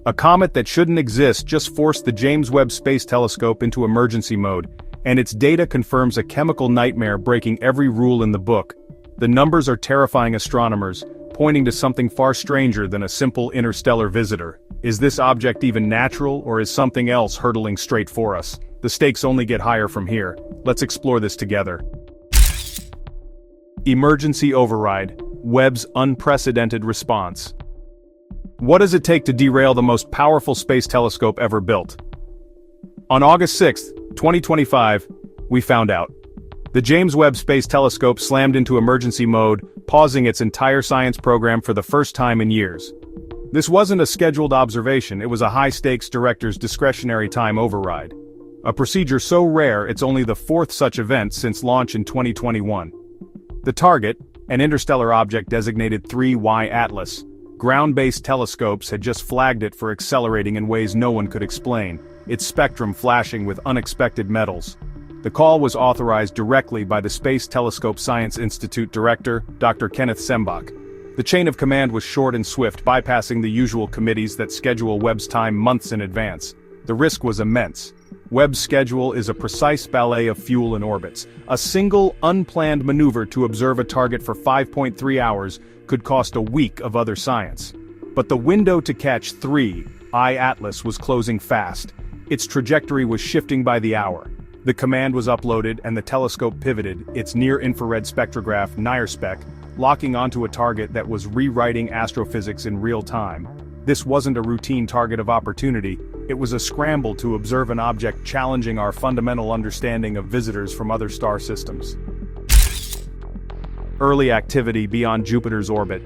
A comet that shouldn't exist just forced the James Webb Space Telescope into emergency mode, and its data confirms a chemical nightmare breaking every rule in the book. The numbers are terrifying astronomers, pointing to something far stranger than a simple interstellar visitor. Is this object even natural, or is something else hurtling straight for us? The stakes only get higher from here. Let's explore this together. Emergency override. Webb's unprecedented response. What does it take to derail the most powerful space telescope ever built? On August 6, 2025, we found out. The James Webb Space Telescope slammed into emergency mode, pausing its entire science program for the first time in years. This wasn't a scheduled observation, it was a high-stakes director's discretionary time override. A procedure so rare it's only the fourth such event since launch in 2021. The target, an interstellar object designated 3Y Atlas, ground-based telescopes had just flagged it for accelerating in ways no one could explain, its spectrum flashing with unexpected metals. The call was authorized directly by the Space Telescope Science Institute director, Dr. Kenneth Sembach. The chain of command was short and swift, bypassing the usual committees that schedule Webb's time months in advance. The risk was immense. Webb's schedule is a precise ballet of fuel and orbits. A single, unplanned maneuver to observe a target for 5.3 hours could cost a week of other science. But the window to catch 3I Atlas was closing fast. Its trajectory was shifting by the hour. The command was uploaded and the telescope pivoted, its near-infrared spectrograph NIRSpec, locking onto a target that was rewriting astrophysics in real time. This wasn't a routine target of opportunity, it was a scramble to observe an object challenging our fundamental understanding of visitors from other star systems. Early activity beyond Jupiter's orbit.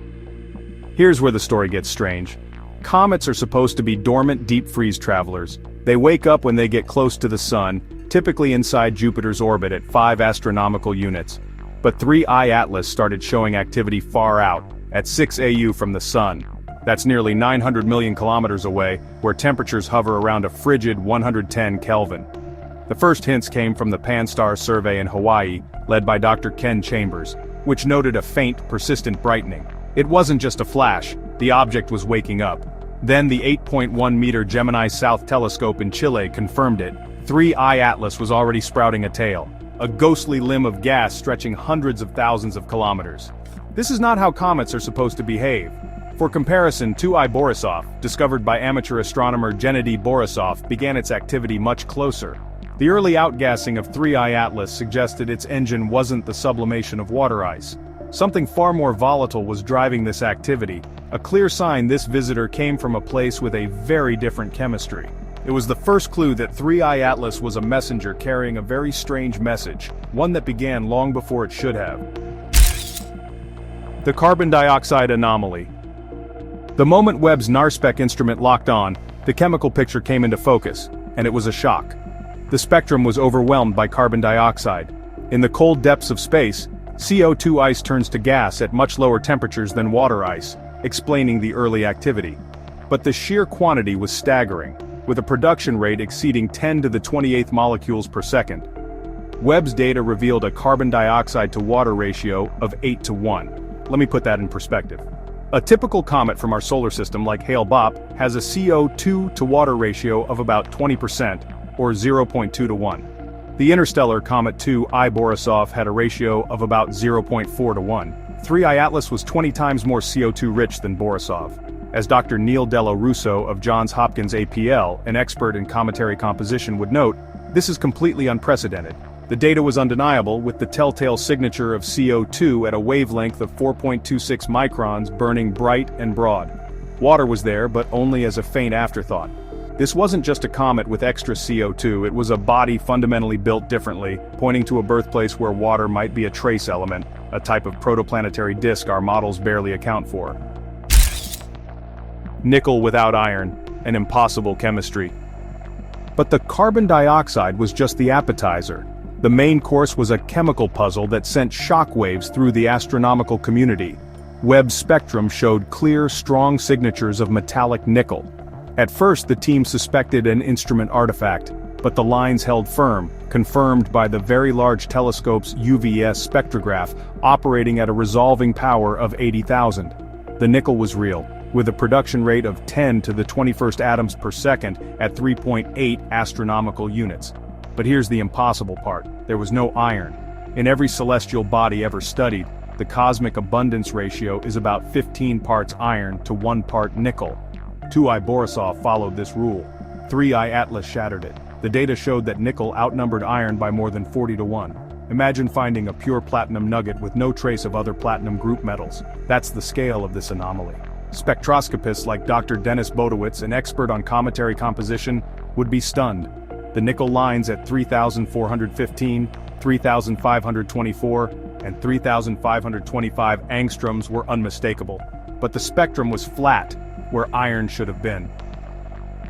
Here's where the story gets strange. Comets are supposed to be dormant deep freeze travelers. They wake up when they get close to the sun, typically inside Jupiter's orbit at 5 astronomical units. But 3I Atlas started showing activity far out, at 6 AU from the sun. That's nearly 900 million kilometers away, where temperatures hover around a frigid 110 Kelvin. The first hints came from the Pan-STARRS survey in Hawaii, led by Dr. Ken Chambers, which noted a faint, persistent brightening. It wasn't just a flash, the object was waking up. Then the 8.1-meter Gemini South telescope in Chile confirmed it. 3I Atlas was already sprouting a tail, a ghostly limb of gas stretching hundreds of thousands of kilometers. This is not how comets are supposed to behave. For comparison, 2I Borisov, discovered by amateur astronomer Gennady Borisov, began its activity much closer. The early outgassing of 3I Atlas suggested its engine wasn't the sublimation of water ice. Something far more volatile was driving this activity, a clear sign this visitor came from a place with a very different chemistry. It was the first clue that 3I Atlas was a messenger carrying a very strange message, one that began long before it should have. The carbon dioxide anomaly. The moment Webb's NIRSpec instrument locked on, the chemical picture came into focus, and it was a shock. The spectrum was overwhelmed by carbon dioxide. In the cold depths of space, CO2 ice turns to gas at much lower temperatures than water ice, explaining the early activity. But the sheer quantity was staggering, with a production rate exceeding 10 to the 28th molecules per second. Webb's data revealed a carbon dioxide to water ratio of 8 to 1. Let me put that in perspective. A typical comet from our solar system like Hale-Bopp has a CO2 to water ratio of about 20%, or 0.2 to 1. The interstellar Comet 2I Borisov had a ratio of about 0.4 to 1. 3I Atlas was 20 times more CO2 rich than Borisov. As Dr. Neil Dello Russo of Johns Hopkins APL, an expert in cometary composition, would note, this is completely unprecedented. The data was undeniable, with the telltale signature of CO2 at a wavelength of 4.26 microns burning bright and broad. Water was there, but only as a faint afterthought. This wasn't just a comet with extra CO2, it was a body fundamentally built differently, pointing to a birthplace where water might be a trace element, a type of protoplanetary disk our models barely account for. Nickel without iron, an impossible chemistry. But the carbon dioxide was just the appetizer. The main course was a chemical puzzle that sent shockwaves through the astronomical community. Webb's spectrum showed clear, strong signatures of metallic nickel. At first the team suspected an instrument artifact, but the lines held firm, confirmed by the Very Large Telescope's UVS spectrograph operating at a resolving power of 80,000. The nickel was real. with a production rate of 10 to the 21st atoms per second at 3.8 astronomical units. But here's the impossible part: there was no iron. In every celestial body ever studied, the cosmic abundance ratio is about 15 parts iron to 1 part nickel. 2I Borisov followed this rule. 3I Atlas shattered it. The data showed that nickel outnumbered iron by more than 40 to 1. Imagine finding a pure platinum nugget with no trace of other platinum group metals. That's the scale of this anomaly. Spectroscopists like Dr. Dennis Bodowitz, an expert on cometary composition, would be stunned. The nickel lines at 3,415, 3,524, and 3,525 angstroms were unmistakable. But the spectrum was flat, where iron should have been.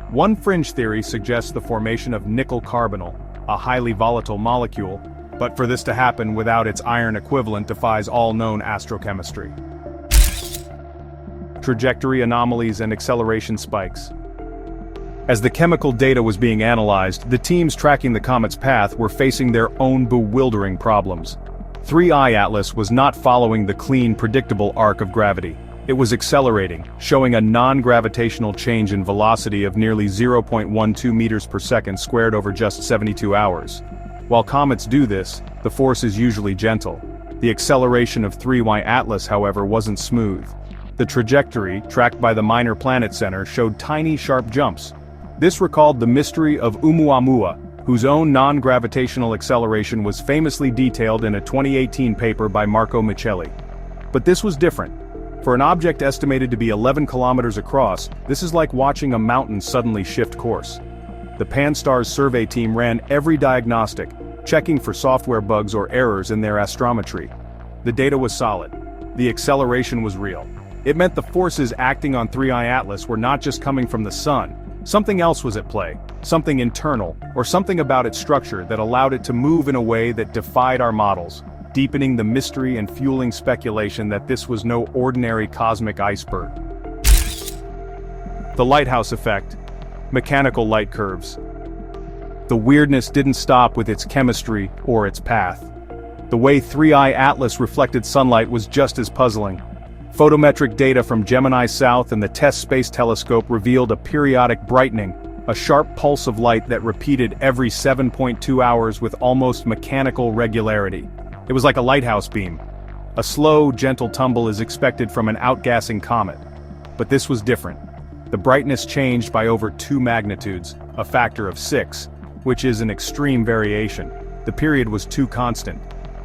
One fringe theory suggests the formation of nickel carbonyl, a highly volatile molecule, but for this to happen without its iron equivalent defies all known astrochemistry. Trajectory anomalies and acceleration spikes. As the chemical data was being analyzed, the teams tracking the comet's path were facing their own bewildering problems. 3I Atlas was not following the clean, predictable arc of gravity. It was accelerating, showing a non-gravitational change in velocity of nearly 0.12 meters per second squared over just 72 hours. While comets do this, the force is usually gentle. The acceleration of 3I Atlas, however, wasn't smooth. The trajectory, tracked by the Minor Planet Center, showed tiny, sharp jumps. This recalled the mystery of Oumuamua, whose own non-gravitational acceleration was famously detailed in a 2018 paper by Marco Micheli. But this was different. For an object estimated to be 11 kilometers across, this is like watching a mountain suddenly shift course. The Pan-STARRS survey team ran every diagnostic, checking for software bugs or errors in their astrometry. The data was solid. The acceleration was real. It meant the forces acting on 3I Atlas were not just coming from the sun. Something else was at play, something internal, or something about its structure that allowed it to move in a way that defied our models, deepening the mystery and fueling speculation that this was no ordinary cosmic iceberg. The lighthouse effect. Mechanical light curves. The weirdness didn't stop with its chemistry or its path. The way 3I Atlas reflected sunlight was just as puzzling. Photometric data from Gemini South and the TESS Space Telescope revealed a periodic brightening, a sharp pulse of light that repeated every 7.2 hours with almost mechanical regularity. It was like a lighthouse beam. A slow, gentle tumble is expected from an outgassing comet. But this was different. The brightness changed by over 2 magnitudes, a factor of 6, which is an extreme variation. The period was too constant.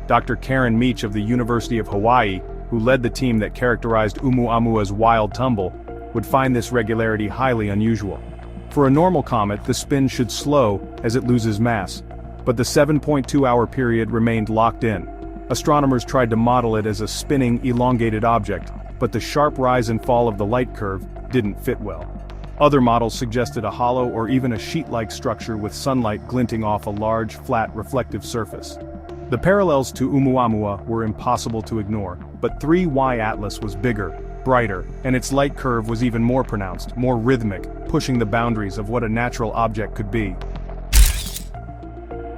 Dr. Karen Meach of the University of Hawaii, who led the team that characterized Oumuamua's wild tumble, would find this regularity highly unusual. For a normal comet, the spin should slow as it loses mass, but the 7.2-hour period remained locked in. Astronomers tried to model it as a spinning, elongated object, but the sharp rise and fall of the light curve didn't fit well. Other models suggested a hollow or even a sheet-like structure with sunlight glinting off a large, flat, reflective surface. The parallels to Oumuamua were impossible to ignore, but 3I Atlas was bigger, brighter, and its light curve was even more pronounced, more rhythmic, pushing the boundaries of what a natural object could be.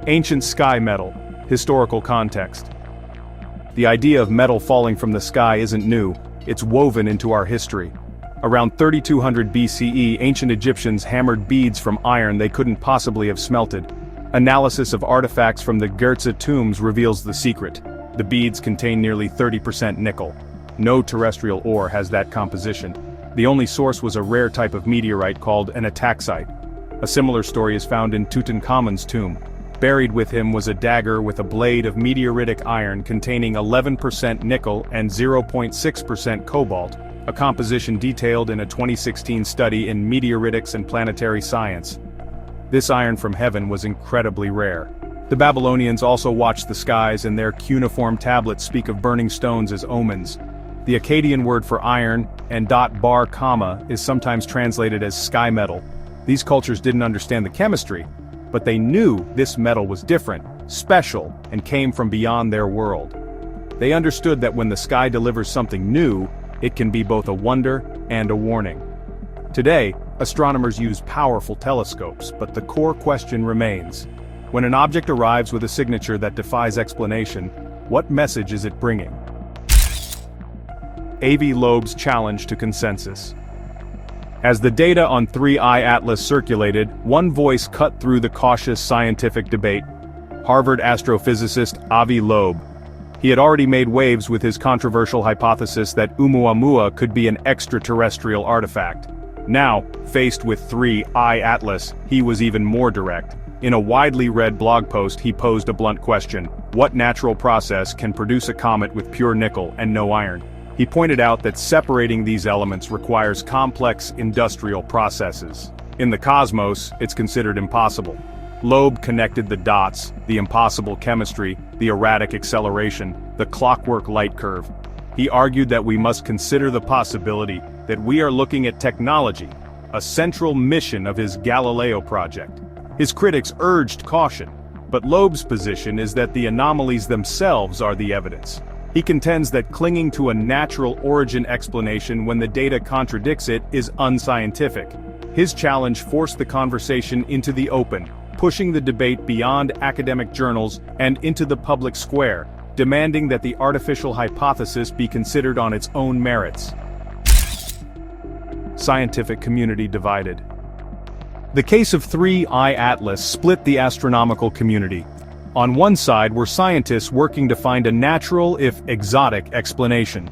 Ancient sky metal. Historical context. The idea of metal falling from the sky isn't new, it's woven into our history. Around 3200 BCE, ancient Egyptians hammered beads from iron they couldn't possibly have smelted. Analysis of artifacts from the Giza tombs reveals the secret. The beads contain nearly 30% nickel. No terrestrial ore has that composition. The only source was a rare type of meteorite called an ataxite. A similar story is found in Tutankhamun's tomb. Buried with him was a dagger with a blade of meteoritic iron containing 11% nickel and 0.6% cobalt, a composition detailed in a 2016 study in Meteoritics and Planetary Science. This iron from heaven was incredibly rare. The Babylonians also watched the skies, and their cuneiform tablets speak of burning stones as omens. The Akkadian word for iron, and bar comma, is sometimes translated as sky metal. These cultures didn't understand the chemistry, but they knew this metal was different, special, and came from beyond their world. They understood that when the sky delivers something new, it can be both a wonder and a warning. Today, astronomers use powerful telescopes, but the core question remains. When an object arrives with a signature that defies explanation, what message is it bringing? A.V. Loeb's challenge to consensus. As the data on 3I Atlas circulated, one voice cut through the cautious scientific debate: Harvard astrophysicist Avi Loeb. He had already made waves with his controversial hypothesis that Oumuamua could be an extraterrestrial artifact. Now, faced with 3I Atlas, he was even more direct. In a widely read blog post, he posed a blunt question: what natural process can produce a comet with pure nickel and no iron? He pointed out that separating these elements requires complex industrial processes. In the cosmos, it's considered impossible. Loeb connected the dots: the impossible chemistry, the erratic acceleration, the clockwork light curve. He argued that we must consider the possibility that we are looking at technology, a central mission of his Galileo project. His critics urged caution, but Loeb's position is that the anomalies themselves are the evidence. He contends that clinging to a natural origin explanation when the data contradicts it is unscientific. His challenge forced the conversation into the open, pushing the debate beyond academic journals and into the public square, demanding that the artificial hypothesis be considered on its own merits. Scientific community divided. The case of 3I Atlas split the astronomical community. On one side were scientists working to find a natural, if exotic, explanation.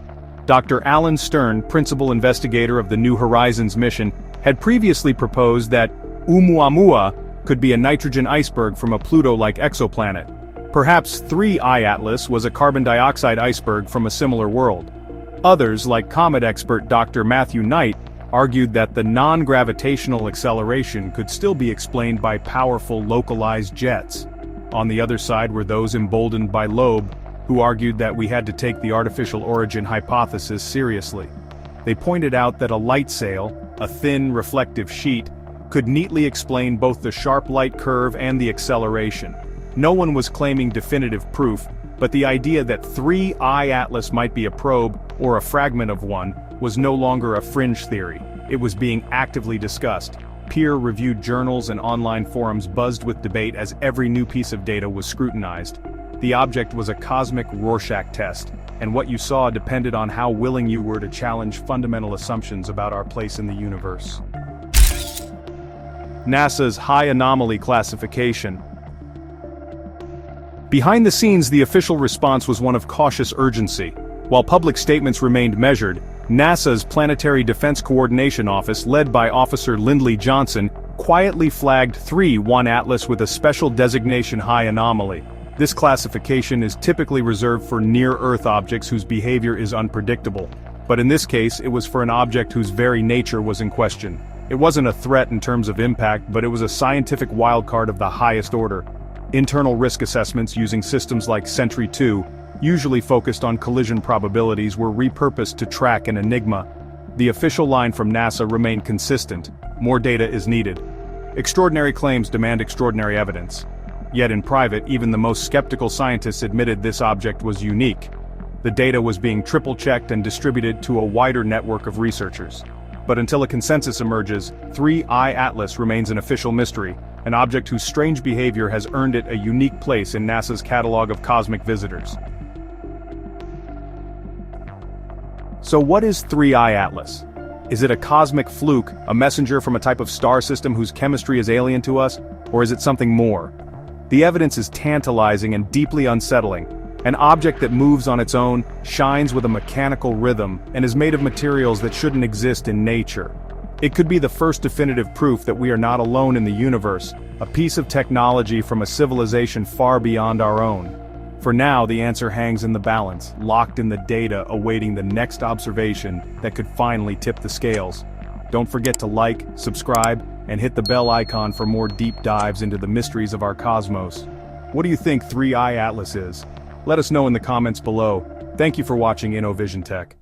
Dr. Alan Stern, principal investigator of the New Horizons mission, had previously proposed that Oumuamua could be a nitrogen iceberg from a Pluto-like exoplanet. Perhaps 3I Atlas was a carbon dioxide iceberg from a similar world. Others, like comet expert Dr. Matthew Knight, argued that the non-gravitational acceleration could still be explained by powerful localized jets. On the other side were those emboldened by Loeb, who argued that we had to take the artificial origin hypothesis seriously. They pointed out that a light sail, a thin reflective sheet, could neatly explain both the sharp light curve and the acceleration. No one was claiming definitive proof, but the idea that 3I Atlas might be a probe, or a fragment of one, was no longer a fringe theory. It was being actively discussed. Peer-reviewed journals and online forums buzzed with debate as every new piece of data was scrutinized. The object was a cosmic Rorschach test, and what you saw depended on how willing you were to challenge fundamental assumptions about our place in the universe. NASA's high anomaly classification. Behind the scenes, the official response was one of cautious urgency. While public statements remained measured, NASA's Planetary Defense Coordination Office, led by Officer Lindley Johnson, quietly flagged 3I Atlas with a special designation high anomaly. This classification is typically reserved for near-Earth objects whose behavior is unpredictable. But in this case, it was for an object whose very nature was in question. It wasn't a threat in terms of impact, but it was a scientific wildcard of the highest order. Internal risk assessments using systems like Sentry-2, usually focused on collision probabilities, were repurposed to track an enigma. The official line from NASA remained consistent: more data is needed. Extraordinary claims demand extraordinary evidence. Yet in private, even the most skeptical scientists admitted this object was unique. The data was being triple-checked and distributed to a wider network of researchers. But until a consensus emerges, 3I Atlas remains an official mystery, an object whose strange behavior has earned it a unique place in NASA's catalog of cosmic visitors. So what is 3I Atlas? Is it a cosmic fluke, a messenger from a type of star system whose chemistry is alien to us, or is it something more? The evidence is tantalizing and deeply unsettling. An object that moves on its own, shines with a mechanical rhythm, and is made of materials that shouldn't exist in nature. It could be the first definitive proof that we are not alone in the universe, a piece of technology from a civilization far beyond our own. For now, the answer hangs in the balance, locked in the data, awaiting the next observation that could finally tip the scales. Don't forget to like, subscribe, and hit the bell icon for more deep dives into the mysteries of our cosmos. What do you think 3I Atlas is? Let us know in the comments below. Thank you for watching InnoVision Tech.